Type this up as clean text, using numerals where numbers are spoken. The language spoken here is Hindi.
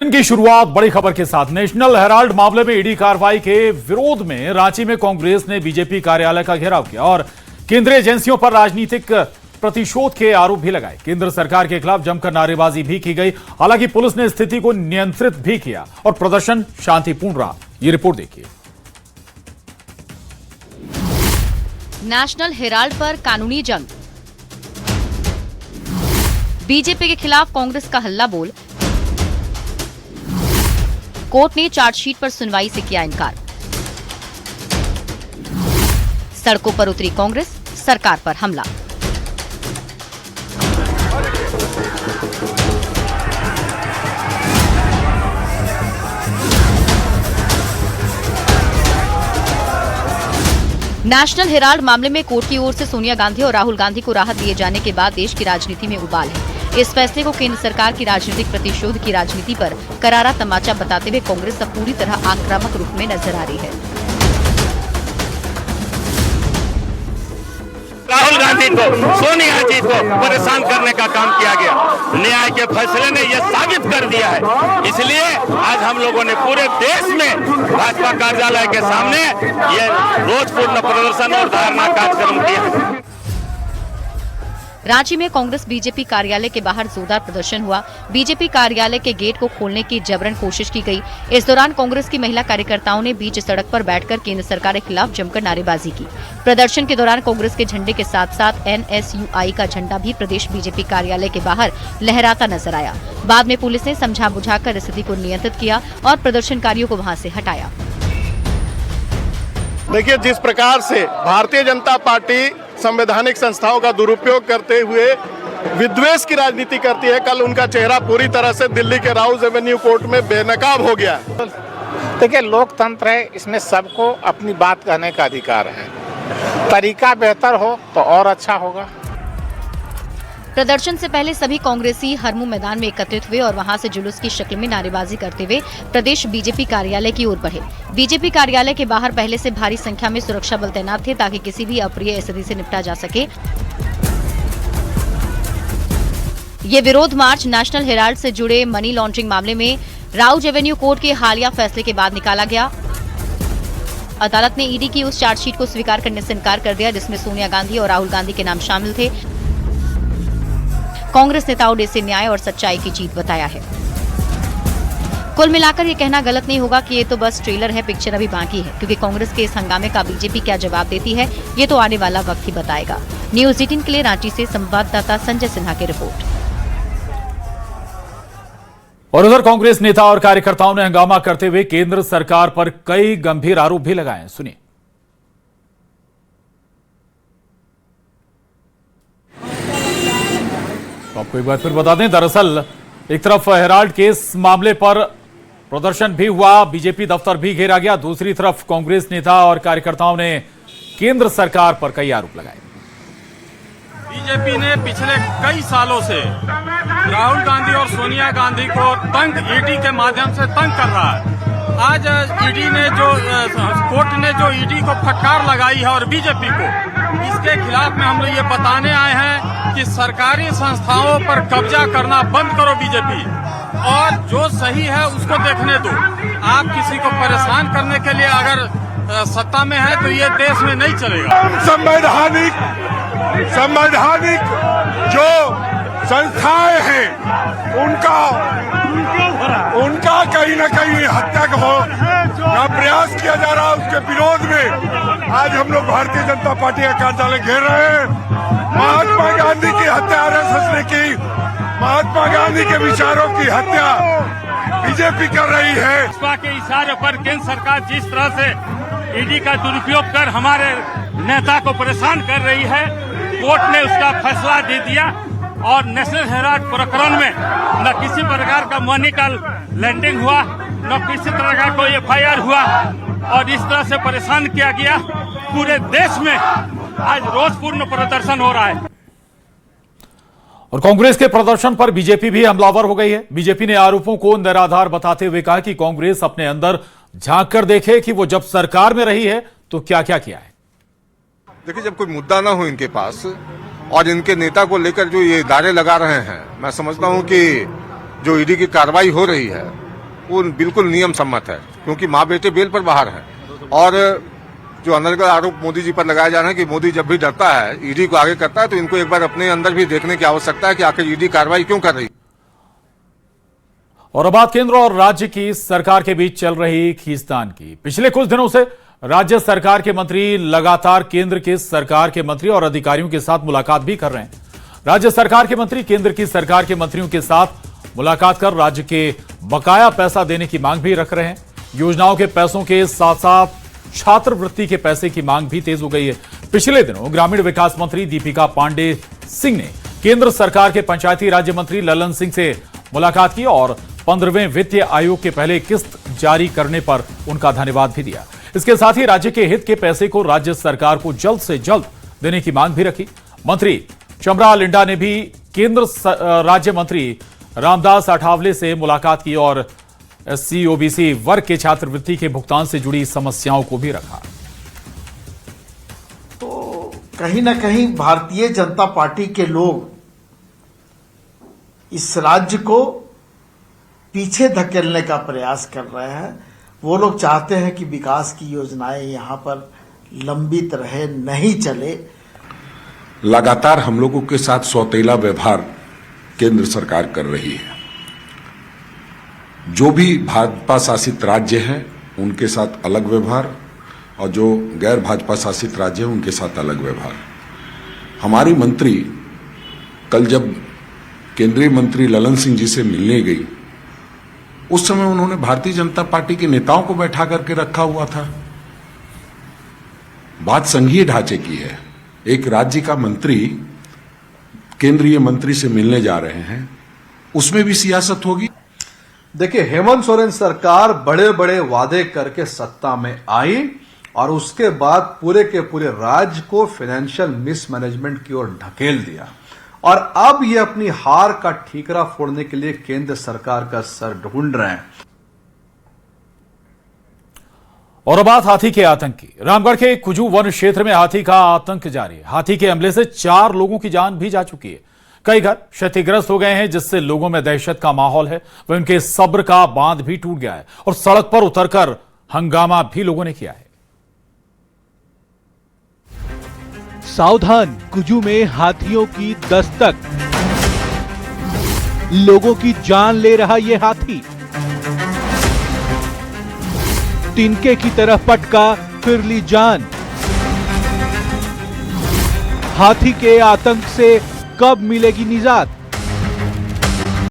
इनकी शुरुआत बड़ी खबर के साथ। नेशनल हेराल्ड मामले में ईडी कार्रवाई के विरोध में रांची में कांग्रेस ने बीजेपी कार्यालय का घेराव किया और केंद्रीय एजेंसियों पर राजनीतिक प्रतिशोध के आरोप भी लगाए। केंद्र सरकार के खिलाफ जमकर नारेबाजी भी की गई। हालांकि पुलिस ने स्थिति को नियंत्रित भी किया और प्रदर्शन शांतिपूर्ण रहा। ये रिपोर्ट देखिए। नेशनल हेराल्ड पर कानूनी जंग, बीजेपी के खिलाफ कांग्रेस का हल्ला बोल, कोर्ट ने चार्जशीट पर सुनवाई से किया इनकार, सड़कों पर उतरी कांग्रेस, सरकार पर हमला। नेशनल हेराल्ड मामले में कोर्ट की ओर से सोनिया गांधी और राहुल गांधी को राहत दिए जाने के बाद देश की राजनीति में उबाल है। इस फैसले को केंद्र सरकार की राजनीतिक प्रतिशोध की राजनीति पर करारा तमाचा बताते हुए कांग्रेस अब पूरी तरह आक्रामक रूप में नजर आ रही है। राहुल गांधी को, सोनिया जी को परेशान करने का काम किया गया। न्याय के फैसले ने यह साबित कर दिया है। इसलिए आज हम लोगों ने पूरे देश में भाजपा कार्यालय के सामने ये रोषपूर्ण प्रदर्शन और धरना कार्यक्रम किया। रांची में कांग्रेस बीजेपी कार्यालय के बाहर जोरदार प्रदर्शन हुआ। बीजेपी कार्यालय के गेट को खोलने की जबरन कोशिश की गई। इस दौरान कांग्रेस की महिला कार्यकर्ताओं ने बीच सड़क पर बैठकर केंद्र सरकार के खिलाफ जमकर नारेबाजी की। प्रदर्शन के दौरान कांग्रेस के झंडे के साथ साथ NSUI का झंडा भी प्रदेश बीजेपी कार्यालय के बाहर लहराता नजर आया। बाद में पुलिस ने समझा बुझाकर स्थिति को नियंत्रित किया और प्रदर्शनकारियों को वहां से हटाया। देखिए, जिस प्रकार से भारतीय जनता पार्टी संवैधानिक संस्थाओं का दुरुपयोग करते हुए विद्वेष की राजनीति करती है, कल उनका चेहरा पूरी तरह से दिल्ली के राउज एवेन्यू कोर्ट में बेनकाब हो गया। देखिए, लोकतंत्र है, इसमें सबको अपनी बात कहने का अधिकार है। तरीका बेहतर हो तो और अच्छा होगा। प्रदर्शन से पहले सभी कांग्रेसी हरमू मैदान में एकत्रित हुए और वहां से जुलूस की शक्ल में नारेबाजी करते हुए प्रदेश बीजेपी कार्यालय की ओर बढ़े। बीजेपी कार्यालय के बाहर पहले से भारी संख्या में सुरक्षा बल तैनात थे ताकि किसी भी अप्रिय स्थिति से निपटा जा सके। ये विरोध मार्च नेशनल हेराल्ड से जुड़े मनी लॉन्ड्रिंग मामले में राउज एवेन्यू कोर्ट के हालिया फैसले के बाद निकाला गया। अदालत ने ईडी की उस चार्जशीट को स्वीकार करने से इनकार कर दिया जिसमें सोनिया गांधी और राहुल गांधी के नाम शामिल थे। कांग्रेस नेताओं ने इसे न्याय और सच्चाई की जीत बताया है। कुल मिलाकर ये कहना गलत नहीं होगा कि ये तो बस ट्रेलर है, पिक्चर अभी बाकी है, क्योंकि कांग्रेस के इस हंगामे का बीजेपी क्या जवाब देती है ये तो आने वाला वक्त ही बताएगा। न्यूज़ 18 के लिए रांची से संवाददाता संजय सिन्हा की रिपोर्ट। और उधर कांग्रेस नेता और कार्यकर्ताओं ने हंगामा करते हुए केंद्र सरकार पर कई गंभीर आरोप भी लगाए। सुनिए। तो आपको एक बार फिर बता दें, दरअसल एक तरफ हेराल्ड केस मामले पर प्रदर्शन भी हुआ, बीजेपी दफ्तर भी घेरा गया। दूसरी तरफ कांग्रेस नेता और कार्यकर्ताओं ने केंद्र सरकार पर कई आरोप लगाए। बीजेपी ने पिछले कई सालों से राहुल गांधी और सोनिया गांधी को ईडी के माध्यम से तंग कर रहा है। आज ईडी ने कोर्ट ने जो ईडी को फटकार लगाई है और बीजेपी को, इसके खिलाफ में हम लोग ये बताने आए हैं कि सरकारी संस्थाओं पर कब्जा करना बंद करो बीजेपी, और जो सही है उसको देखने दो। आप किसी को परेशान करने के लिए अगर सत्ता में है तो ये देश में नहीं चलेगा। संवैधानिक जो संस्थाएं हैं उनका कहीं न कहीं हत्या का प्रयास किया जा रहा है। उसके विरोध में आज हम लोग भारतीय जनता पार्टी का कार्यालय घेर रहे हैं। महात्मा गांधी की हत्या RSS ने की, महात्मा गांधी के विचारों की हत्या बीजेपी कर रही है। भाजपा के इशारे पर केंद्र सरकार जिस तरह से ईडी का दुरुपयोग कर हमारे नेता को परेशान कर रही है, कोर्ट ने उसका फैसला दे दिया और नेशनल हेराल्ड प्रकरण में न किसी प्रकार का मनी का लैंडिंग हुआ, न किसी तरह का कोई FIR हुआ और इस तरह से परेशान किया गया। पूरे देश में आज रोषपूर्ण प्रदर्शन हो रहा है। और कांग्रेस के प्रदर्शन पर बीजेपी भी हमलावर हो गई है। बीजेपी ने आरोपों को निराधार बताते हुए कहा कि कांग्रेस अपने अंदर झांक कर देखे कि वो जब सरकार में रही है तो क्या क्या किया है। देखिए, जब कोई मुद्दा ना हो इनके पास और इनके नेता को लेकर जो ये दारे लगा रहे हैं, मैं समझता हूं कि जो ईडी की कार्रवाई हो रही है वो बिल्कुल नियम सम्मत है, क्योंकि माँ बेटे बेल पर बाहर है। और जो अनर्गल आरोप मोदी जी पर लगाया जा रहा है कि मोदी जब भी डरता है, ईडी को आगे करता है, तो इनको एक बार अपने अंदर भी देखने की आवश्यकता है कि आखिर ईडी कार्रवाई क्यों कर रही है। और अब बात केंद्र और राज्य की सरकार के बीच चल रही खींचतान की। पिछले कुछ दिनों से राज्य सरकार के मंत्री लगातार केंद्र के सरकार के मंत्री और अधिकारियों के साथ मुलाकात भी कर रहे हैं। राज्य सरकार के मंत्री केंद्र की सरकार के मंत्रियों के साथ मुलाकात कर राज्य के बकाया पैसा देने की मांग भी रख रहे हैं। योजनाओं के पैसों के साथ साथ छात्रवृत्ति के पैसे की मांग भी तेज हो गई है। पिछले दिनों ग्रामीण विकास मंत्री दीपिका पांडे सिंह ने केंद्र सरकार के पंचायती राज्य मंत्री ललन सिंह से मुलाकात की और 15वें वित्तीय आयोग के पहले किस्त जारी करने पर उनका धन्यवाद भी दिया। इसके साथ ही राज्य के हित के पैसे को राज्य सरकार को जल्द से जल्द देने की मांग भी रखी। मंत्री चमरा लिंडा ने भी केंद्र राज्य मंत्री रामदास अठावले से मुलाकात की और एससी ओबीसी वर्ग के छात्रवृत्ति के भुगतान से जुड़ी समस्याओं को भी रखा। तो कहीं ना कहीं भारतीय जनता पार्टी के लोग इस राज्य को पीछे धकेलने का प्रयास कर रहे हैं। वो लोग चाहते हैं कि विकास की योजनाएं यहां पर लंबित रहे, नहीं चले। लगातार हम लोगों के साथ सौतेला व्यवहार केंद्र सरकार कर रही है। जो भी भाजपा शासित राज्य हैं उनके साथ अलग व्यवहार और जो गैर भाजपा शासित राज्य हैं उनके साथ अलग व्यवहार। हमारी मंत्री कल जब केंद्रीय मंत्री ललन सिंह जी से मिलने गई, उस समय उन्होंने भारतीय जनता पार्टी के नेताओं को बैठा करके रखा हुआ था। बात संघीय ढांचे की है। एक राज्य का मंत्री केंद्रीय मंत्री से मिलने जा रहे हैं, उसमें भी सियासत होगी। देखिए, हेमंत सोरेन सरकार बड़े बड़े वादे करके सत्ता में आई और उसके बाद पूरे के पूरे राज्य को फाइनेंशियल मिसमैनेजमेंट की ओर ढकेल दिया और अब ये अपनी हार का ठीकरा फोड़ने के लिए केंद्र सरकार का सर ढूंढ रहे हैं। और बात हाथी के आतंक की। रामगढ़ के कुजू वन क्षेत्र में हाथी का आतंक जारी है। हाथी के हमले से 4 लोगों की जान भी जा चुकी है। कई घर क्षतिग्रस्त हो गए हैं, जिससे लोगों में दहशत का माहौल है। वह उनके सब्र का बांध भी टूट गया है और सड़क पर उतरकर हंगामा भी लोगों ने किया है। सावधान, कुजू में हाथियों की दस्तक। लोगों की जान ले रहा यह हाथी। तिनके की तरफ पटका, फिर ली जान। हाथी के आतंक से कब मिलेगी निजात?